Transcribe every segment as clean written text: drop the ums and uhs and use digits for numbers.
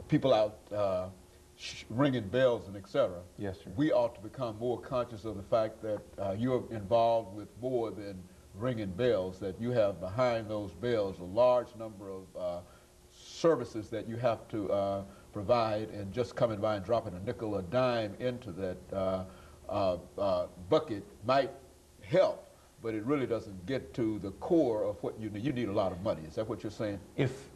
people out ringing bells and etc. Yes, sir. We ought to become more conscious of the fact that you're involved with more than ringing bells, that you have behind those bells a large number of services that you have to provide, and just coming by and dropping a nickel or dime into that bucket might help, but it really doesn't get to the core of what you need. You need a lot of money. Is that what you're saying? If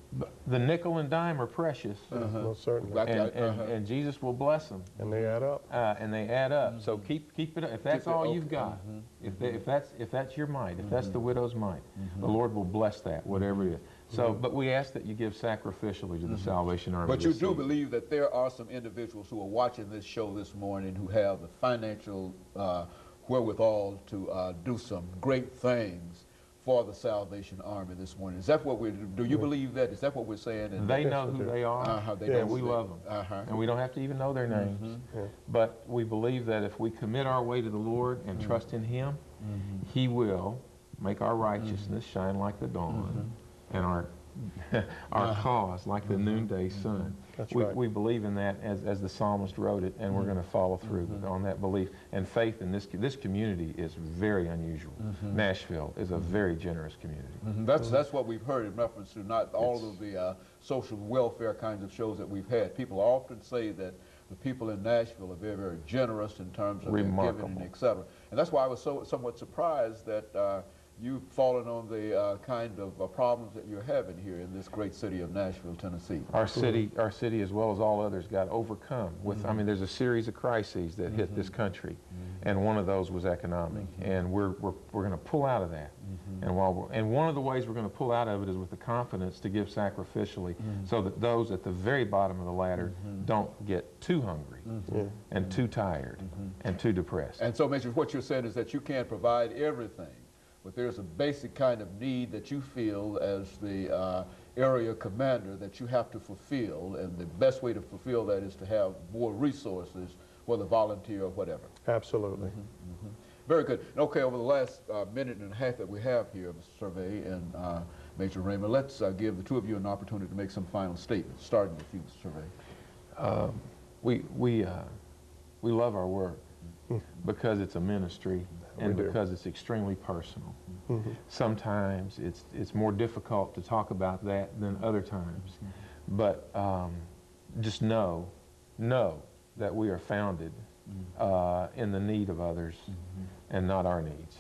the nickel and dime are precious, Well, certainly. and Jesus will bless them. And they add up. And they add up. So keep it up. If that's all you've got, if that's your mite, if that's the widow's mite, the Lord will bless that, whatever it is. So, but we ask that you give sacrificially to the Salvation Army. But you do believe that there are some individuals who are watching this show this morning who have the financial wherewithal to do some great things for the Salvation Army this morning. Is that what we do? You believe that? Is that what we're saying? And they know who they are, and we love them. And we don't have to even know their names. But we believe that if we commit our way to the Lord and trust in Him, He will make our righteousness shine like the dawn, and our cause like the noonday sun. We believe in that as the psalmist wrote it, and we're going to follow through on that belief. And faith in this community is very unusual. Nashville is a very generous community. That's what we've heard in reference to not all of the social welfare kinds of shows that we've had. People often say that the people in Nashville are very, very generous in terms of their giving and et cetera. And that's why I was somewhat surprised that you've fallen on the kind of problems that you're having here in this great city of Nashville, Tennessee. Our city, as well as all others, got overcome with. I mean, there's a series of crises that hit this country, and one of those was economic. And we're going to pull out of that. And one of the ways we're going to pull out of it is with the confidence to give sacrificially, so that those at the very bottom of the ladder don't get too hungry and too tired and too depressed. And so, Major, what you're saying is that you can't provide everything, but there's a basic kind of need that you feel as the area commander that you have to fulfill, and the best way to fulfill that is to have more resources, whether volunteer or whatever. Absolutely. Very good. Okay, over the last minute and a half that we have here, Mr. Servais and Major RRaymer, let's give the two of you an opportunity to make some final statements, starting with you, Mr. Servais. We love our work because it's a ministry, and because it's extremely personal. Sometimes it's more difficult to talk about that than other times. But just know that we are founded in the need of others and not our needs.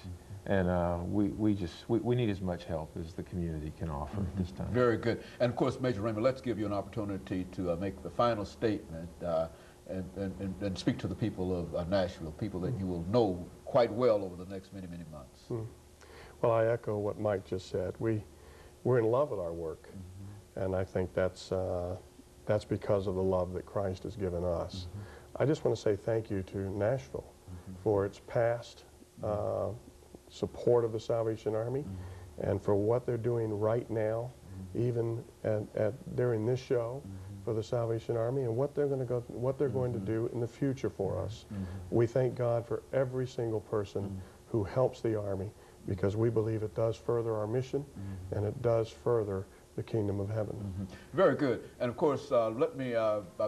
And we need as much help as the community can offer at this time. Very good. And of course, Major RRaymer, let's give you an opportunity to make the final statement and speak to the people of Nashville, people that you will know quite well over the next many, many months. Well, I echo what Mike just said. We're in love with our work, and I think that's because of the love that Christ has given us. I just want to say thank you to Nashville for its past support of the Salvation Army, and for what they're doing right now, even during this show, for the Salvation Army, and what they're going to do in the future for us. We thank God for every single person who helps the Army, because we believe it does further our mission, and it does further the kingdom of heaven. Very good. And of course, let me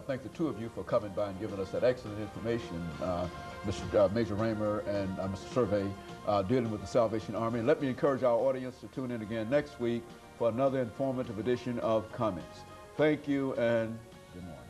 thank the two of you for coming by and giving us that excellent information, Mr. Major RRaymer and Mr. Servais, dealing with the Salvation Army. And let me encourage our audience to tune in again next week for another informative edition of Comments. Thank you, and good morning.